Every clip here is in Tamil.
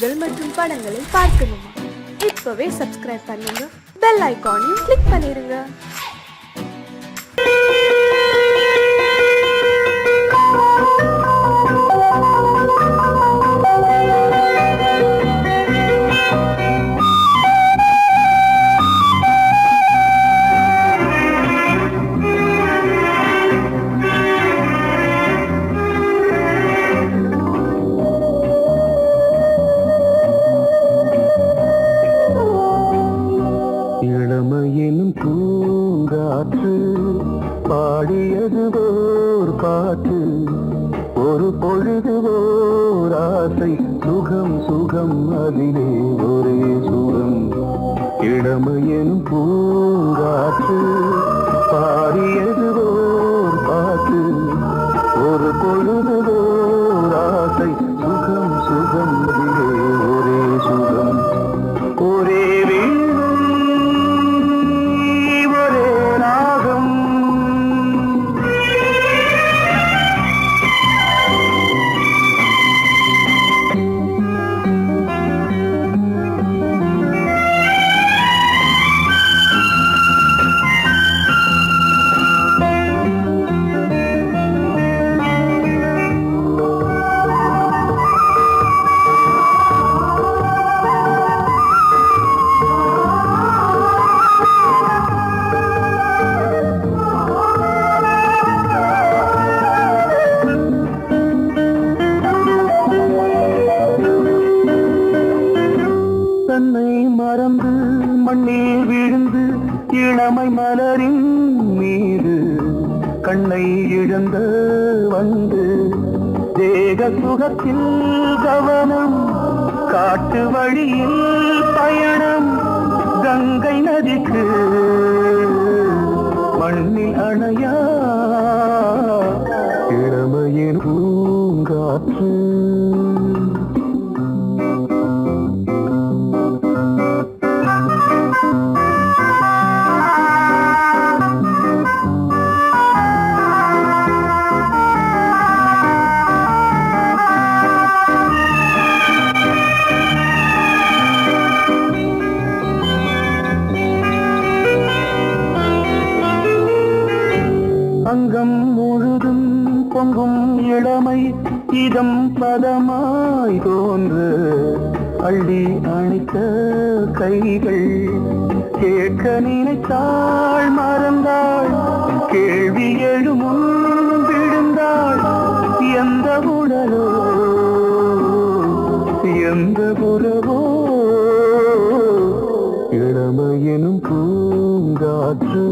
பாடல்கள் மற்றும் படங்களை பார்க்கணுமா? இப்பவே சப்ஸ்கிரைப் பண்ணுங்க, பெல் ஐகானையும் கிளிக் பண்ணிருங்க. இளமையினும் பூங்காற்று பாடியது ஓர் பாட்டு, ஒரு பொழுது ஓர் ஆசை, சுகம் சுகம் அதிலே ஒரே சுகம். இளமையினும் பூங்காற்று பாடியது ஓர் பாட்டு, ஒரு பொழுது ஓர் ஆசை, சுகம் சுகம் அதிலே ஒரே சுகம். ஒரே மறந்து மண்ணில் விழுந்து இளமை மலரின் மீது கண்ணை இழந்த வந்து தேக சுகத்தில் கவனம், காட்டு வழியில் பயணம், கங்கை நதிக்கு மண்ணில் அணையா இளமையின் பூங்காற்று. அங்கம் முழுதும் பொங்கும் இளமை இதம் பதமாய் தோன்று, அள்ளி அணைத்த கைகள் கேட்க நினைத்தாள் மறந்தாள், கேள்வி எழுமுன் விழுந்தாள். எந்த உடலோ எந்த புறவோ இளமையெனும் பூங்காற்று.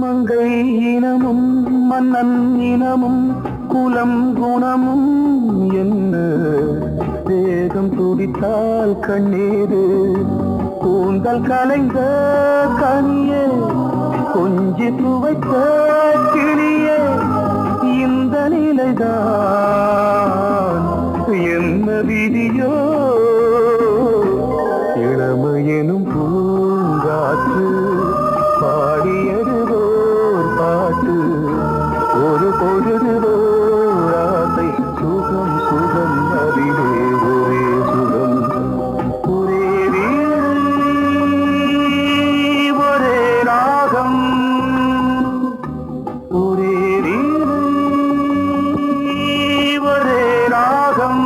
மங்கை இனமும் மன்னன் இனமும் குலம் குணமும் என்ன, தேகம் துடித்தால் கண்ணீரு, கூந்தல் கலைந்த கனியே, கொஞ்சி துவைத்த கிளியே, இந்த நிலைதான் என்ன விதியோ. இளமையெனும் பூங்காற்று பாடியது ஓர் பாட்டு, ஒரு பொழுது ஓர் ஆசை, சுகம் சுகம் அதிலே ஒரே சுகம். ஒரே வீணை ஒரே ராகம், ஒரே வீணை ஒரே ராகம்.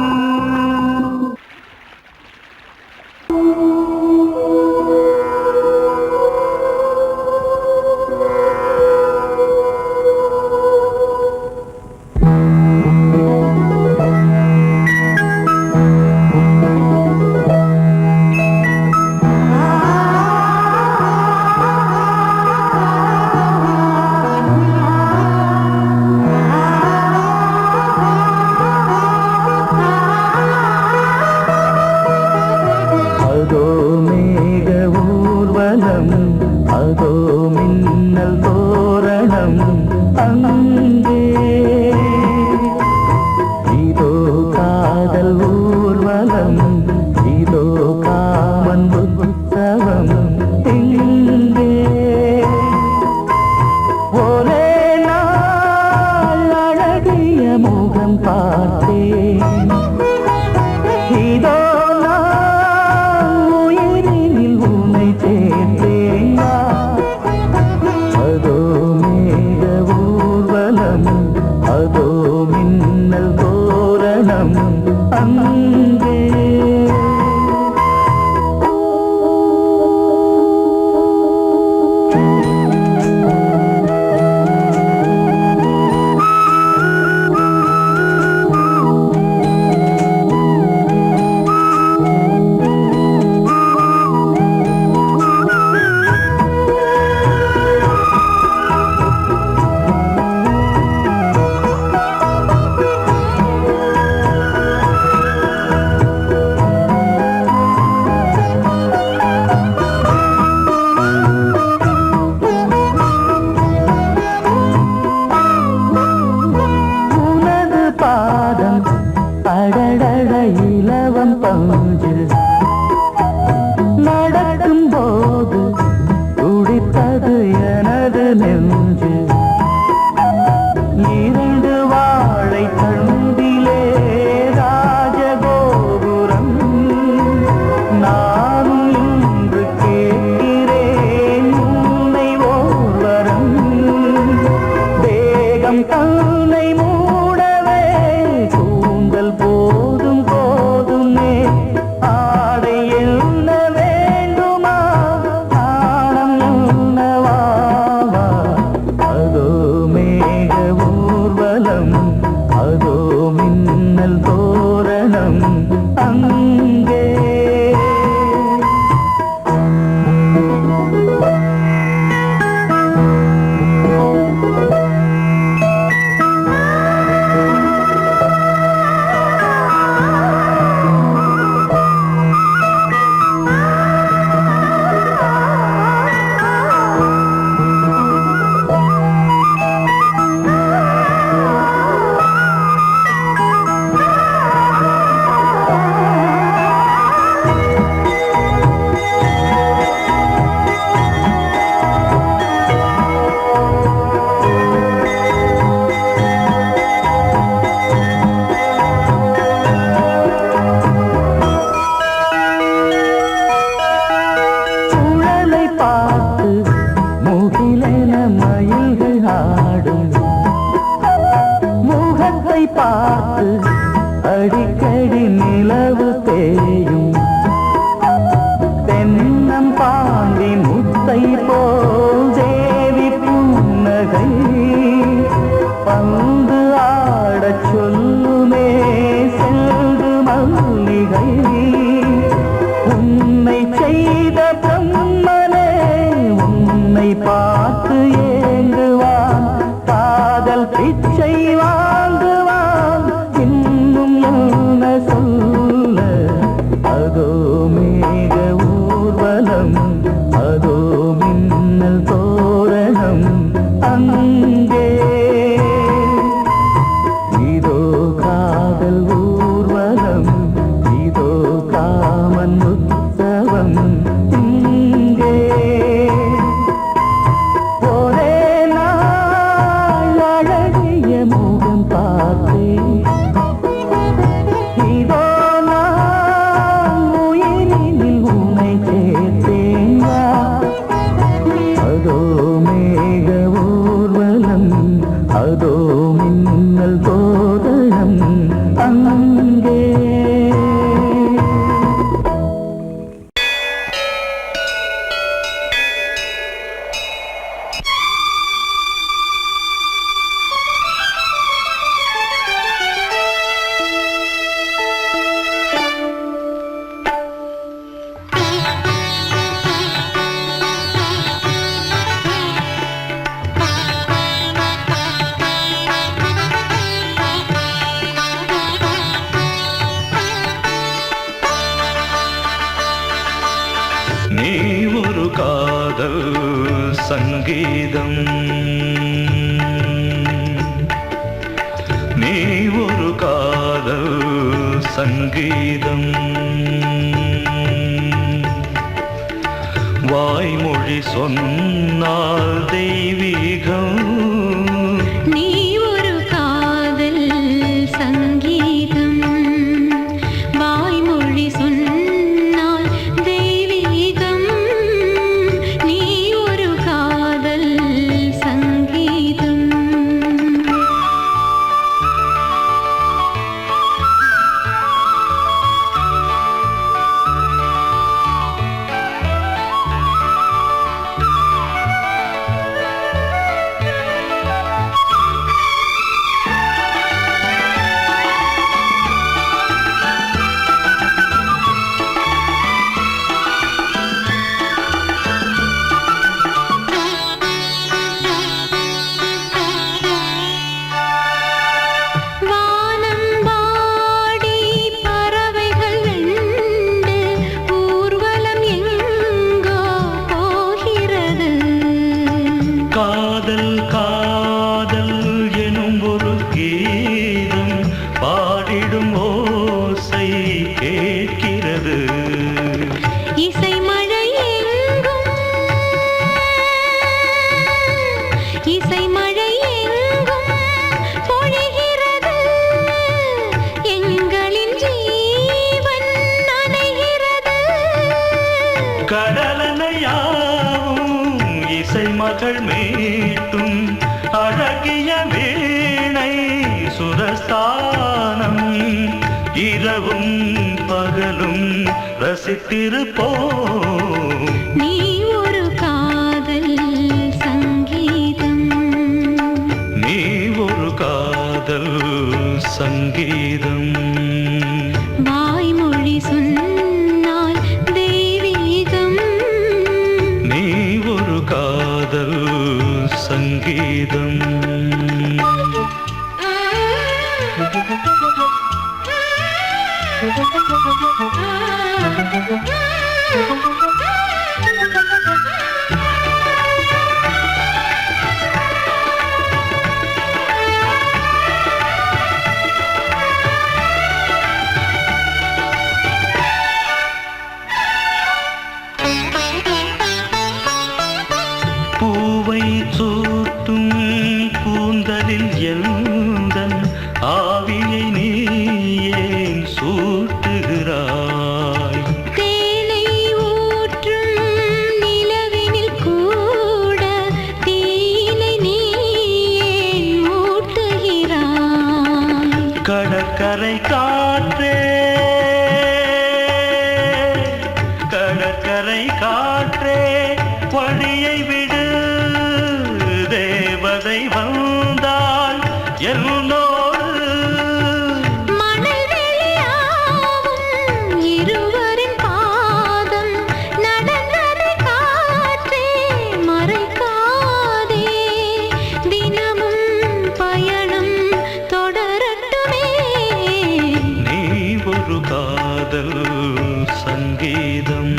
உற்சவம் இங்கே. ஒரே நாள் அழகிய முகம் பார்த்தேன். இதோ நான் உயிரினில் உன்னை சேர்த்தேன். அதோ மேக ஊர்வலம், அதோ மின்னல் தோரணம் அங்கே. அடடட இலவம் பஞ்சு நடக்கும் போது துடித்தது எனது நெஞ்சு. இரண்டு வாழை தண்டிலே ராஜகோபுரம். நானும் இன்று கேட்கிறேன் உன்னை ஓர்வரம். தேகம் தன்னை மூடவே கூந்தல் போதும் போதுமே. ஆடை என்ன வேண்டுமா, நாணம் என்னவா? அதோ மேக ஊர்வலம், அதோ மின்னல் தோரணம் அங்கே. பார்த்து அடிக்கடி நிலவு தேயும். தென்னம் பாண்டி முத்தை போல் தேவி புன்னகை. பந்து ஆடச் சொல்லுமே செல்து மல்லிகை. உன்னை செய்த பிரம்மனே உன்னை பார்த்து ஏங்குவான். காதல் பிச்சை வாங்குவான். இன்னும் என்ன சொல்ல? அதோ மேக ஊர்வலம், அதோ மின்னல் தோரணம் அங்கே. இதோ காதல் ஊர்வலம், இதோ காமன் உற்சவம் இங்கே. ஒரே நாள் அழகிய முகம் பார்த்தேன். இதோ நான் உயிரினில் உன்னை சேர்த்தேன். அதோ மேக ஊர்வலம், அதோ மின்னல் தோரணம் அங்கே. நீ ஒரு காதல் சங்கீதம், நீ ஒரு காதல் சங்கீதம். வாய்மொழி சொன்னால் தெய்வீகம். நீ ஒரு காதல் சங்கீதம். வாய்மொழி சொன்னால் தெய்வீகம். நீ ஒரு காதல் சங்கீதம். காதல் காதல் எனும் ஒரு கீதம் பாடிடும் ஓசை கேட்கிறது. இசை மழை எங்கும் இசை மழை எங்கும் பொழிகிறது. எங்களின் ஜீவன் நனைகிறது. கடலனையாவும் இசை மகள் மீட்டும் அழகிய வீணை சுரஸ்தானம். இரவும் பகலும் ரசித்திருப்போம். நீ ஒரு காதல் சங்கீதம். நீ ஒரு காதல் சங்கீதம். வாய்மொழி சொன்னால் தெய்வீகம். நீ ஒரு காதல் சங்கீதம். பூவை சூட்டும் கூந்தலில் எந்தன் ஆவியை நீ ஏன் சூட்டுகிறாய்? தேனை ஊற்றும் நிலவினில் கூட தீனை நீ ஏன் மூட்டுகிறாய்? கடற்கரை காற்றே கடற்கரை காற்றே வழியை விடு. தேவதை வந்தால் என்னோடு மணல் வெளியாகும் இருவரின் பாதம் நடந்ததை காற்றே மறைக்காதே. தினமும் பயணம் தொடரட்டுமே. நீ ஒரு காதல் சங்கீதம்.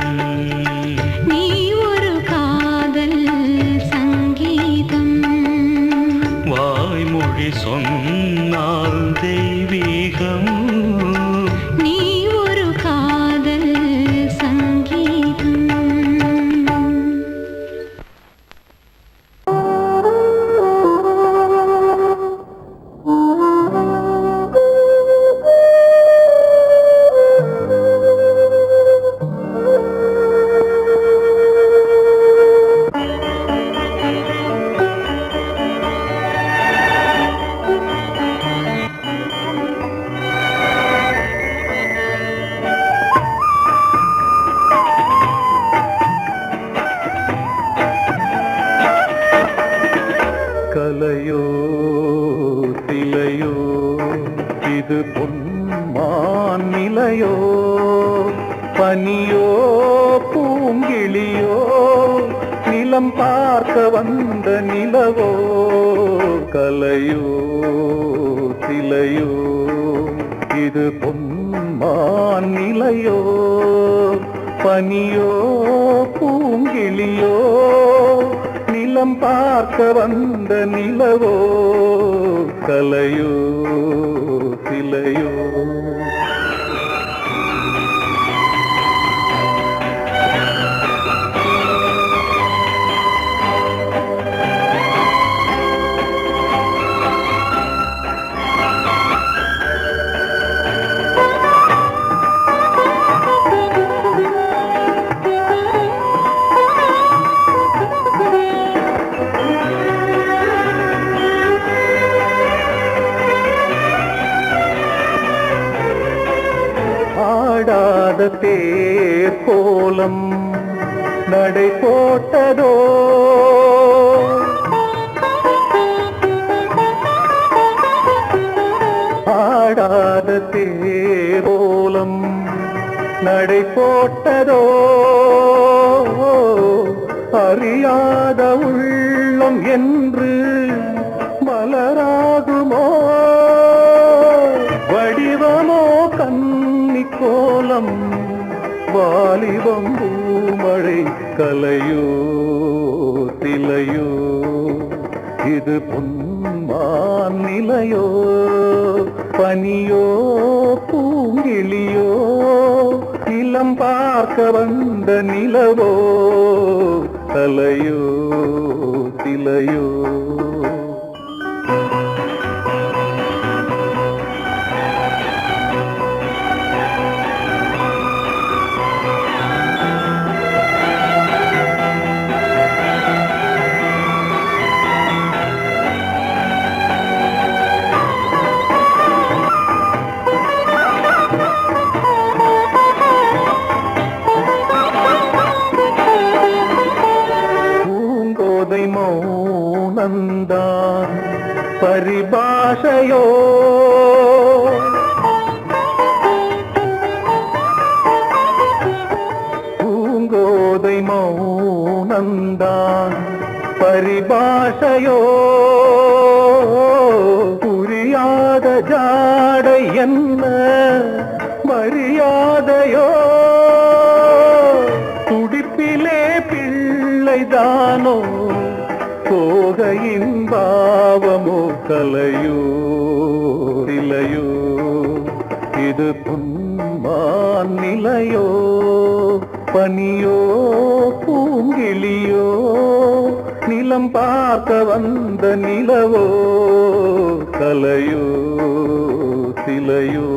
நீ ஒரு காதல் சங்கீதம். வாய்மொழி சொன்னால் தெய்வீகம். நீ ஒரு காதல் சங்கீதம். கலையோ சிலையோ இது பொன்மான் நிலையோ, பனியோ பூங்கிளியோ, நிலம் பார்க்க வந்த நிலவோ. கலையோ சிலையோ இது பொன்மான் நிலையோ, பனியோ பூங்கிளியோ, நிலம் பார்க்க வந்த நிலவோ. கலையோ சிலையோ தேர் கோலம் நடை போட்டதோ ஆடாத தேரோலம் நடை போட்டதோ அறியாத உள்ளம் என்று மலராகுமோ வடிவமோ கன்னி கோலம் வாலிபம் பூமழை கலையோ திலையோ இது பொன்மான் நிலையோ பனியோ பூங்கிளியோ இளம் பார்க்க வந்த நிலவோ தலையோ திலையோ மௌனந்தான் பரிபாஷையோ பூங்கோதை மௌனந்தான் பரிபாஷையோ புரியாத ஜாடை என்ன மரியாதையோ துடிப்பிலே பிள்ளைதானோ சோகையின் பாவமோ கலையோ இலையோ இது பொன்மான் நிலையோ பனியோ பூங்கிளியோ நிலம் பார்க்க வந்த நிலவோ கலையோ சிலையோ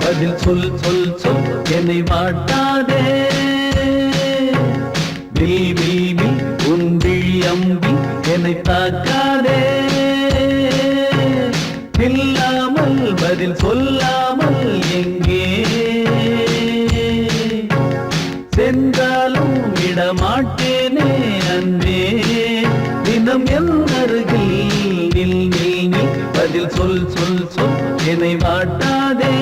பதில் சொல் சொல் சொல் என்னை வாட்டாதே வில் வில் வில் உன் விழி அம்பி என்னை தாக்காதே இல்லாமல் பதில் சொல்லாமல் எங்கே சென்றாலும் விடமாட்டேனே அன்பே தினம் என் அருகில் நில் நில் நில் பதில் சொல் சொல் சொல் என்னை வாட்டாதே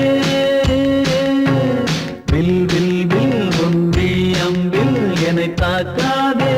வில் வில் வில் உன் விழி அம்பில் என்னை தாக்காதே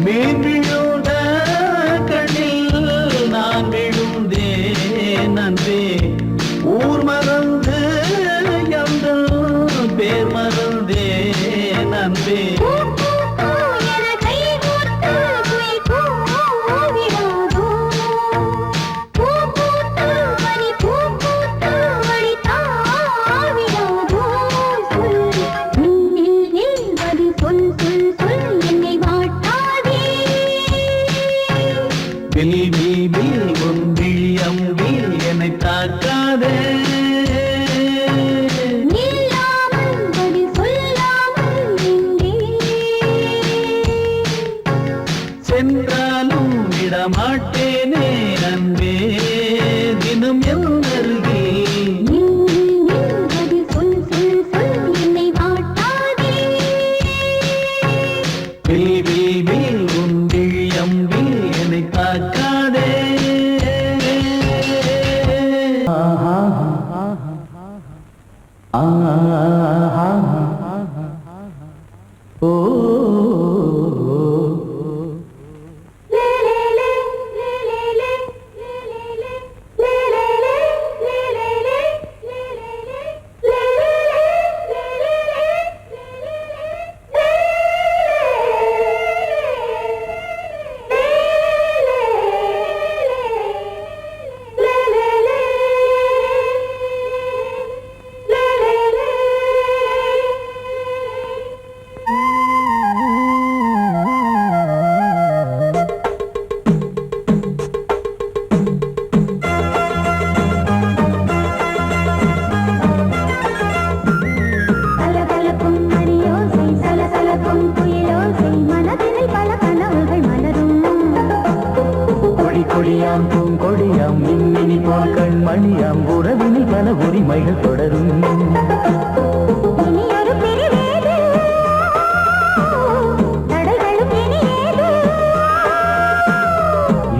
மீன் விழுந்த கண்ணில் நான் விழுந்தேன் அன்பே ஊர் மறந்து எந்த பேர் மறந்தேன் அன்பே என்னை தாக்காதே சென்றாலும் விடமாட்டேனே அன்பே தினம் என்னருகே உன் விழியம்பில் என்னை தாக்காதே ஓ கொடியாம் பூங்கொடியாம் மின்மினி போல் கண்மணியாம் உறவினில் பல உரிமைகள் தொடரும்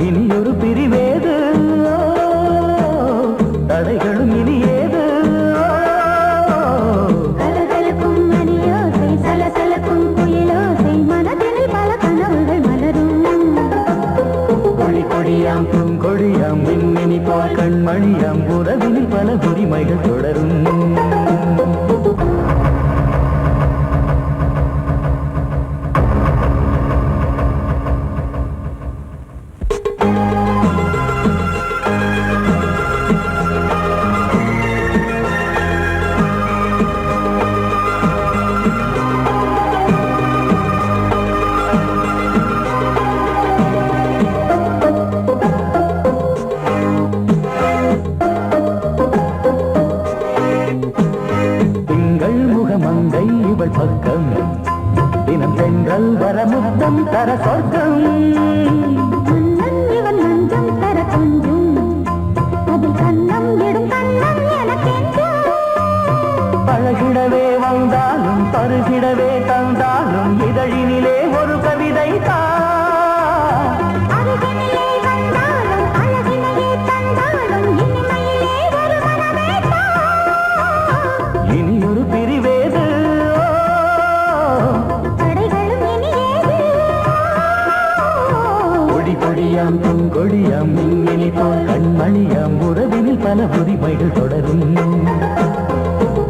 இனியொரு பிரிவேது தடைகளும் இனியேது கொடியாம் பூங்கொடியாம் மின்மினி போல் கண்மணியாம் உறவினில் பல உரிமைகள் தொடரும் பக்கம் தினம் சென்றல் வர முத்தம் தர சொர்க்கம் இவன் நஞ்சம் தர கொஞ்சம் அதில் கண்ணம் இடும் கண்ணம் எனக்கென்றும் பழகிடவே வந்தாலும் பருகிடவே தந்தாலும் இதழினிலே ஒரு கவிதை அருகினிலே வந்தாலும் அழகினையே தந்தாலும் இனிமையிலே ஒரு மனமே இனியொரு பிரிவேது கொடியாம் பூங்கொடியாம் மின்மினி போல் கண்மணியாம் உறவினில் பல உரிமைகள் தொடரும்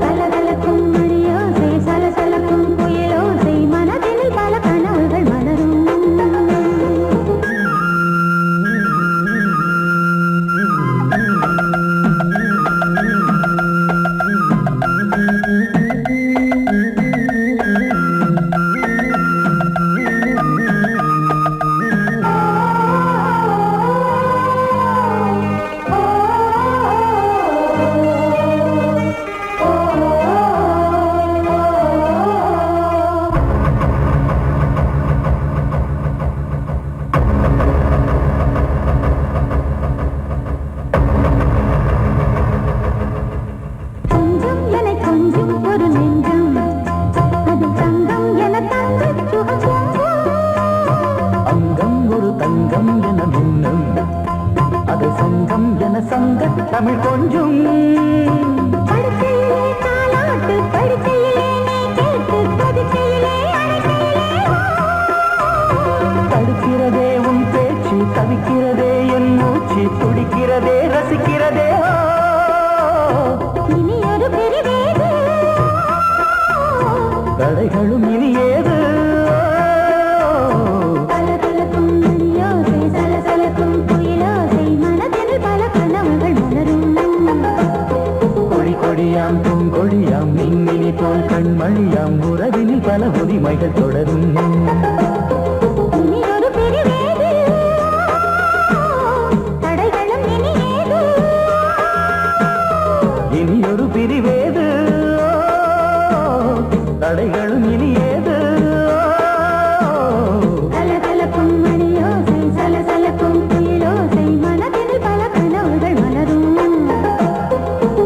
கலகலக்கும் மணியோசை சலசலக்கும் புயலோசை மனதினில் பல கனவுகள் மலரும் தமிழ் கொஞ்சம் படுக்கையிலே தாலாட்டு படுக்கையிலே நீ கேட்டு படுக்கையிலே அழைக்கையிலே ரசிக்கிறதே ரசிக்கிறதே இனியொரு பிரிவேது தடைகளும் இனி ஏது கலகலக்கும் மணியோசை சலசலக்கும் குயிலோசை மனதில் பல கனவுகள் மலரும் கொடி கொடியாம் பூங்கொடியாம் மின்மினி போல் கண்மணியாம் உறவினில் பல உரிமைகள் தொடரும் இனியொரு பிரிவேது தடைகளும் இனி ஏது இனியொரு பிரிவேது தடைகளும் இனி ஏது கலகலக்கும் மணியோசை சலசலக்கும் குயிலோசை மனதில் பல கனவுகள் மலரும்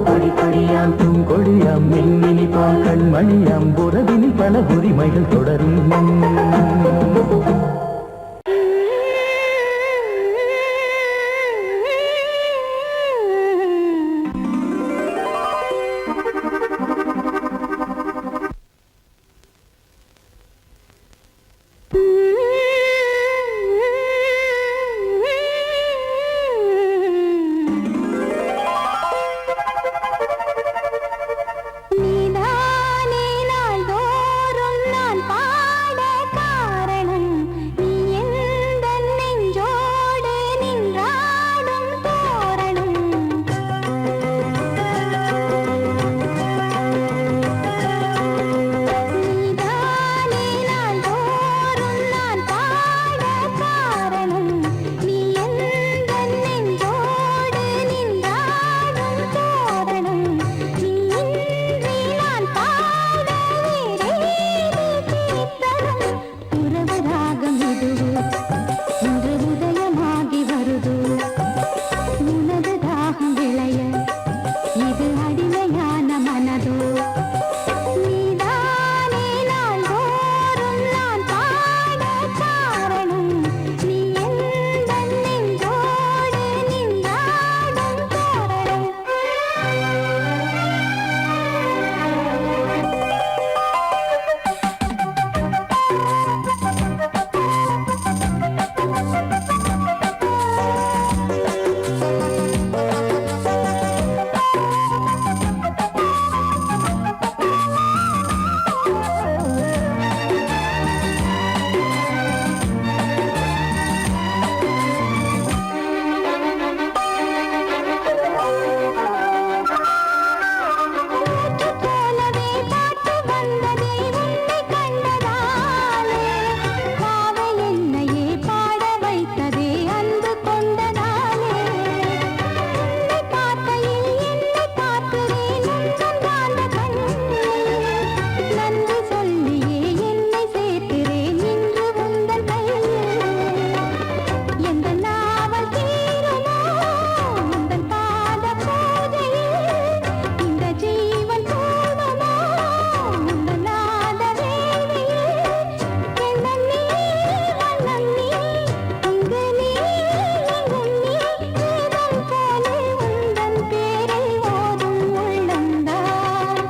கொடி கொடியாம் பூங்கொடியாம் மின்மினி போல் கண்மணியாம் உறவினில் பல உரிமைகள் தொடரும் நீதானே நாள்தோறும் நான் பாட காரணம் நீ எந்தன் நெஞ்சோடு நின்றாடும் தோரணம் நீதானே நாள்தோறும் நான் பாட காரணம் நீ எந்தன் நெஞ்சோடு நின்றாடும் தோரணம் நீ இன்றி நான் பாட வேறேது கீர்த்தனம் உறவு ராகம் இதுவோ இன்று உதயமாகி வருதோ உனது தாகம் விளைய இது அடிமையான மனதோ நீதானே நாள்தோறும் நான் பாட காரணம் நீ எந்தன் நெஞ்சோடு நின்றாடும் தோரணம் போலவே பாட்டு வந்ததே உன்னை கண்டதாலே பாவை என்னையே பாட வைத்ததே அன்பு கொண்டதாலே உன்னை பார்க்கையில் என்னை பார்க்கிறேன் உந்தன் காந்த கண்ணில் நன்றி சொல்லியே என்னை சேர்க்கிறேன் இன்று உந்தன் கையில் எந்த நாவல் தீருமோ உந்தன் பாத பூஜையில் இந்த ஜீவன் போடுமோ உந்தன் நாத வேள்வியில் எண்ணம் நீ வண்ணம் நீ இங்கு நீ எங்கும் நீ வேதம் போலே உந்தன் பேரை ஓதும் உள்ளம்தான்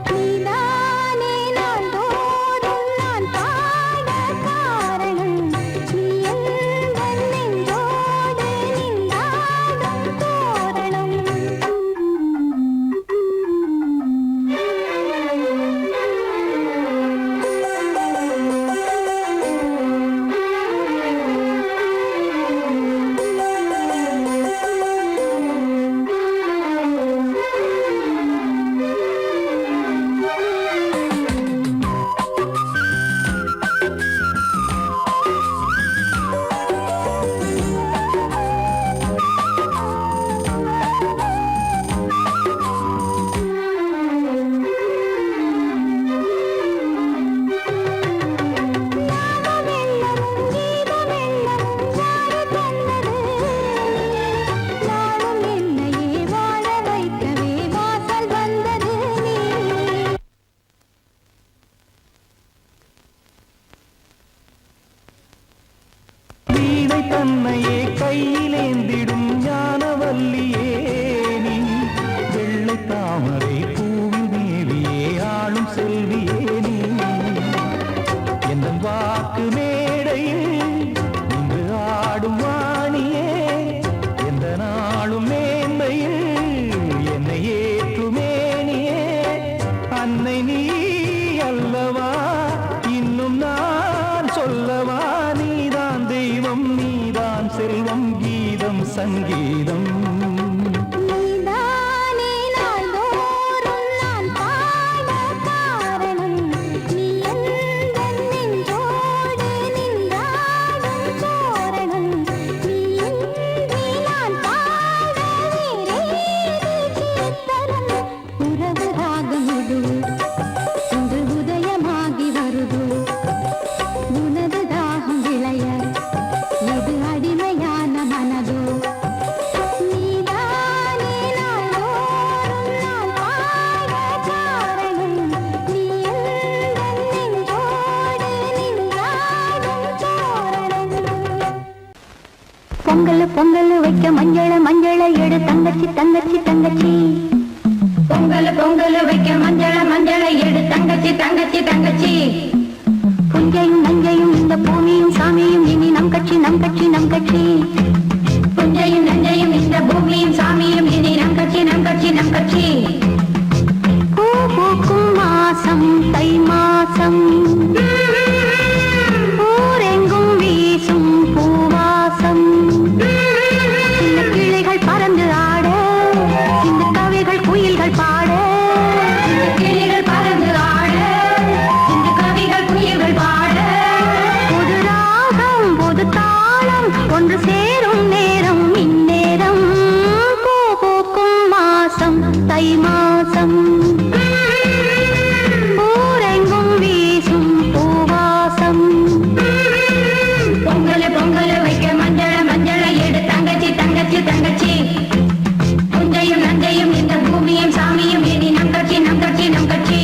நீதானே நாள்தோறும் நான் பாட காரணம் நீ எந்தன் நெஞ்சோடு நின்றாடும் ஞானமெல்லமும் கீதமெல்லமும் யாரு தந்தது நாளும் என்னையே வாழ வைக்கவே வாசல் வந்தது நீ வீணை தன்னையே கையிலேந்திடும் ஞானவல்லியே நீ வெள்ளை தாமரை பூவில் மேவியே ஆளும் செல்வியே நீ எந்தன் வாக்கு மேடையில் நின்று ஆடும் வாணியே எந்த நாளும் எல்லாம் செல்வம் கீதம் சங்கீதம் நீதானே நாள்தோறும் நான் பாட காரணம் நீ எந்தன் நெஞ்சோடு நின்றாடும் தோரணம் நீ இன்றி நான் பாட வேறேது கீர்த்தனம் உறவு ராகம் இது இன்று உதயமாகி வருது உனது தாகம் விளைய இது அடிமையான மனதோ நீதானே நாள்தோறும் நான் பாட காரணம் நீ எந்தன் நெஞ்சோடு நின்றாடும் தோரணம் பொங்கல் பொங்கல் வைக்க மஞ்சள மஞ்சள எடு தங்கச்சி தங்கச்சி தங்கச்சி பொங்கல் பொங்கல் வைக்க மஞ்சள மஞ்சள எடு தங்கச்சி தங்கச்சி தங்கச்சி புஞ்சையும் நஞ்சையும் இந்த பூமியும் சாமியும் இனி நம் கட்சி நம் கட்சி நம் கட்சி புஞ்சையும் நஞ்சையும் இந்த பூமியும் சாமியும் இனி நம் கட்சி நம் கட்சி நம் கட்சி பூ பூக்கும் மாசம் தை மாசம் ஊரெங்கும் வீசும் பூவாசம் சின்ன கிளைகள் பறந்து ஆட சின்ன கவிகள் குயில்கள் பாட சின்ன கிளைகள் பறந்து ஆட சின்ன கவிகள் குயில்கள் பாட புது ராகம் புது தாளம் ஒன்று சேரும் நேரம் இந்நேரம் பூ பூக்கும் மாசம் தை மாசம் ஊரெங்கும் வீசும் பூவாசம் பொங்கல் பொங்கல் வைக்க மஞ்சள மஞ்சள எடு தங்கச்சி தங்கச்சி தங்கச்சி புஞ்சையும் நஞ்சையும் இந்த பூமியும் சாமியும் இனி நம் கட்சி நம் கட்சி நம் கட்சி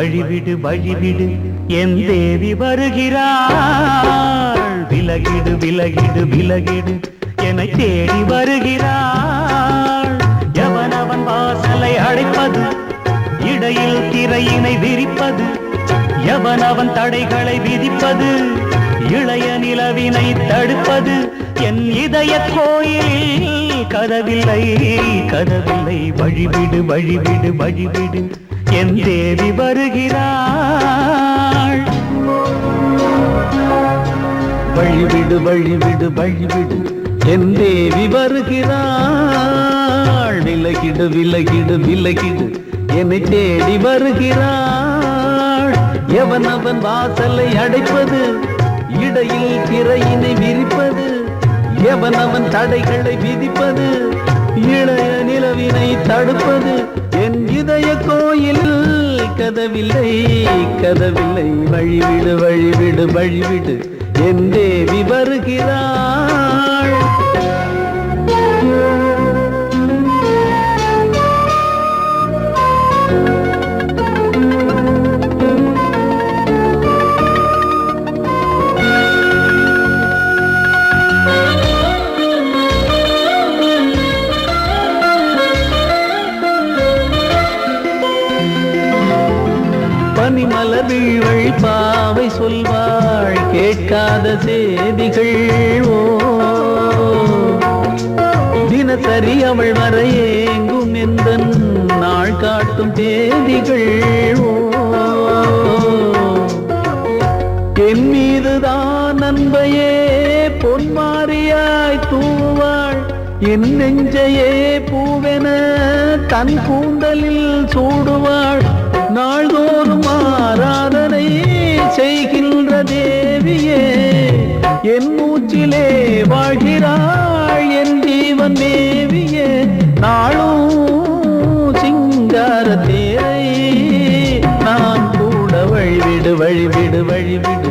வழிவிடு வழிவிடு என் தேவி வருகிறாள். விலகிடு விலகிடு விலகிடு என்னை தேடி வருகிறாள். எவனவன் வாசலை அடைப்பது, இடையில் திரையினை விரிப்பது, எவனவன் தடைகளை விதிப்பது, இளைய நிலவினை தடுப்பது, என் இதய கோயிலில் கதவில்லை கதவில்லை. வழிவிடு வழிவிடு வழிவிடு என் தேவி வருகிறாள். வழிவிடு வழிவிடு வழிவிடு என் தேவி வருகிறாள். விலகிடு விலகிடு விலகிடு என்னை தேடி வருகிறாள். எவனவன் வாசலை அடைப்பது, இடையில் திரையினை விரிப்பது, எவனவன் தடைகளை விதிப்பது, இளைய நிலவினை தடுப்பது, என் இதய கோயில் கதவில்லை கதவில்லை. வழிவிடு வழிவிடு வழிவிடு என் தேவி வருகிறாள். பனிமலர் வீழ்வழி பாவை சொல்வாள் கேட்காத செய்திகள். ஓ தினசரி அவள் வர ஏங்கும் எந்த நாள் காட்டும் தேதிகள். ஓ என் மீதுதான் அன்பையே பொன்மாரியாய் தூவாள். என் நெஞ்சையே பூவென தன் கூந்தலில் சூடுவாள். நாள்தோறும் ஆராதனை செய்கின்ற தேவியே, என் மூச்சிலே வாழ்கிறாள் என் ஜீவன் தேவியே. நாளும் சிங்கார தேரை நான் கூட வழிவிடு வழிவிடு வழிவிடு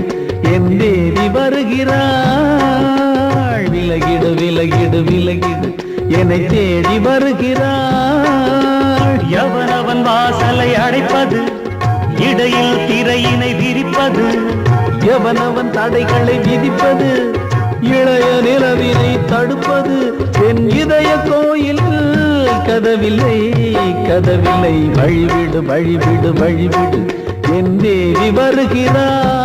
என் தேவி வருகிறாள். விலகிடு விலகிடு விலகிடு என்னை தேடி வருகிறாள். எவனவன் வாசலை அடைப்பது, இடையில் திரையினை விரிப்பது, எவனவன் தடைகளை விதிப்பது, இளைய நிலவினை தடுப்பது, என் இதய கோயில் கதவில்லை கதவில்லை. வழிவிடு வழிவிடு வழிவிடு என் தேவி வருகிறாள்.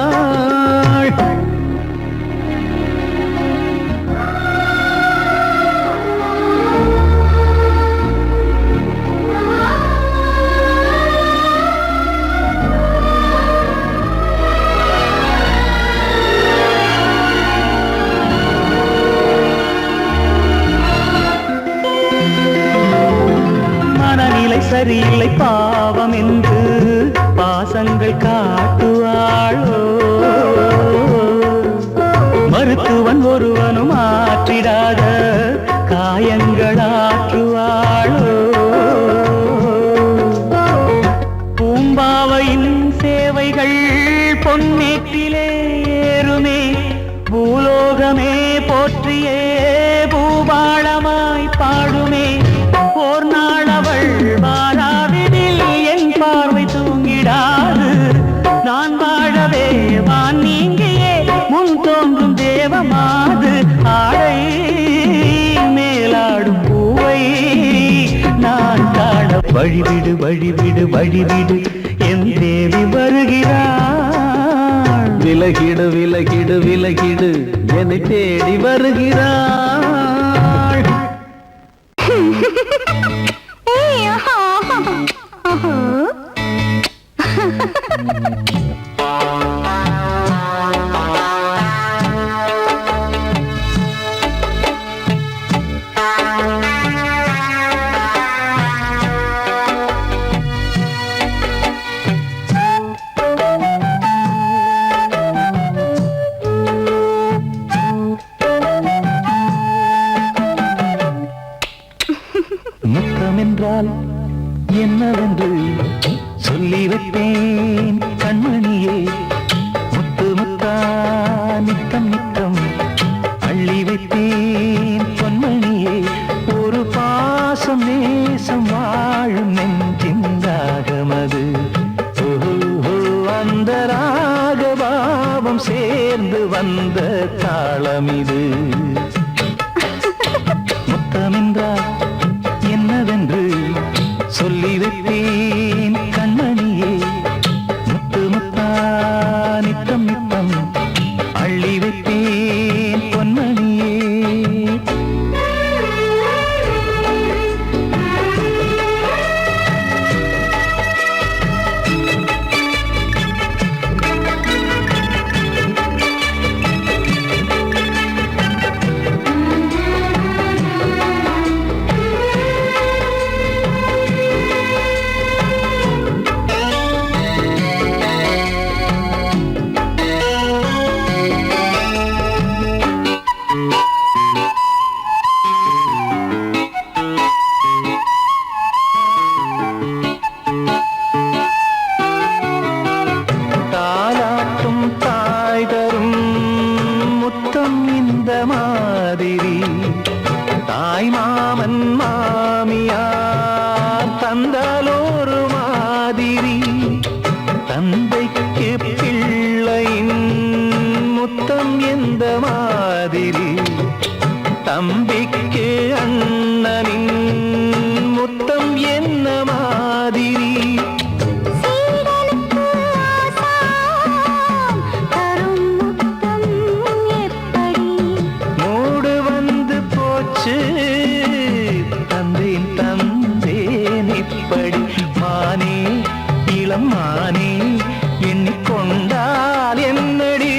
சரியில்லை பாவம் என்று பாசங்கள் காட்டுவாளோ. மருத்துவன் ஒருவனும் ஆற்றிடாத காயங்களாற்றுவாளோ. பூம்பாவையின் சேவைகள் பொன்னேற்றிலே ஏறுமே, பூலோகமே போற்றியே பூபாளமாய் பாடுமே. ஓர் நாள் அவள் வாராவிடில் என் பார்வை தூங்கிடாது. நான் வாழவே வான் நீங்கியே முன் தோன்றும் தேவமாது. ஆடை மேலாடும் பூவை நான் காண வழிவிடு வழிவிடு வழிவிடு என் தேவி வருகிறாள். விலகிடு விலகிடு விலகிடு என்னை தேடி வருகிறாள். முத்தமென்றால் என்னவென்று சொல்லி வைத்தேன் கண்மணியே. முத்து முத்தா நித்தம் நித்தம் அள்ளி வைத்தேன் பொன்மணியே. ஒரு பாசம் நேசம் வாழும் நெஞ்சின் தாகமது. ஓ யாவும் சேர்ந்து வந்த தாளம் இது. முத்தமென்றால் என்னவென்று சொல்லி வைப்பேன் கண்மணியே. முத்து முத்தா நித்தம் நித்தம் அள்ளி வைப்பேன் பொன்மணியே. தாலாட்டும் தாய் தரும் முத்தம் இந்த மாதிரி தாய் மாமன் மாமியார் தந்தாலோரு மாதிரி. தந்தைக்கு பிள்ளையின் முத்தம் எந்த மாதிரி தம்பிக்கு அண்ணனின் முத்தம் என்ன மாதிரி. சீடனுக்கு ஆசான் தரும் முத்தம் எப்படி? மூடு வந்து போச்சு தந்தேன் தந்தேன் இப்படி. மானே இளம் மானே எண்ணிக்கொண்டால் என்னடி.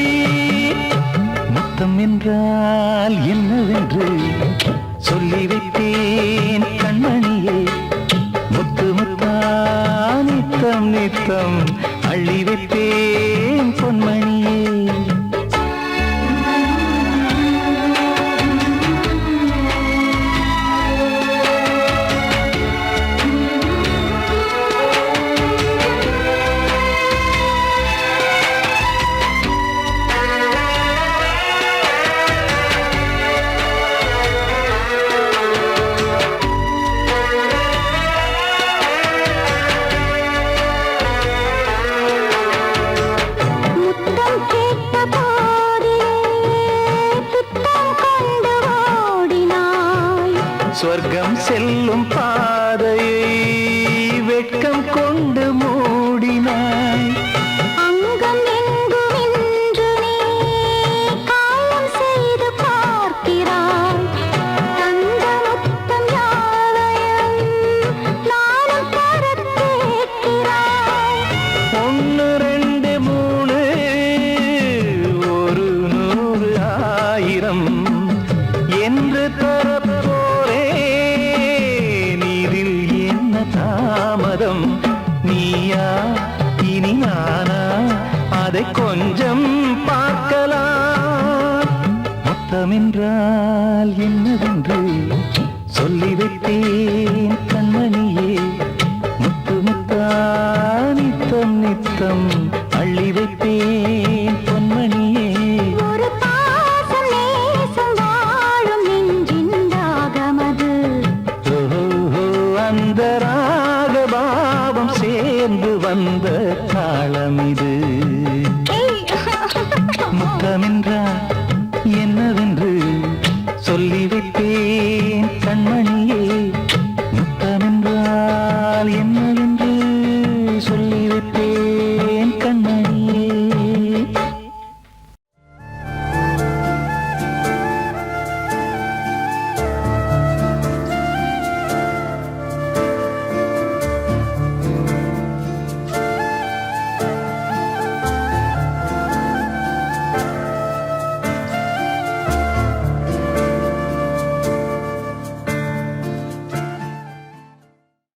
முத்தம் என்றால் என்னவென்று சொல்லி வைப்பேன் கண்மணியே. முத்து முத்தா நித்தம் நித்தம் அள்ளி வைப்பேன் பொன்மணியே. முத்தம் கேட்ட போதிலே துத்தம் கொண்டு ஓடினாய். சொர்க்கம் செல்லும் பாதையை வெட்கம் கொண்டு மூடினாய். அங்கம் எங்கும் இன்று நீ காயம் செய்து பார்க்கிறாய். தந்த முத்தம் யாவையும் நானும் தரக் கேட்கிறாய். 1 2 3 ஒரு 100 1000 என்று தரப்போரேன். இதில் என்ன தாமதம்? நீயா இனி நானா அதை கொஞ்சம் பார்க்கலாம். முத்தமென்றால் என்னவென்று சொல்லி வைப்பேன்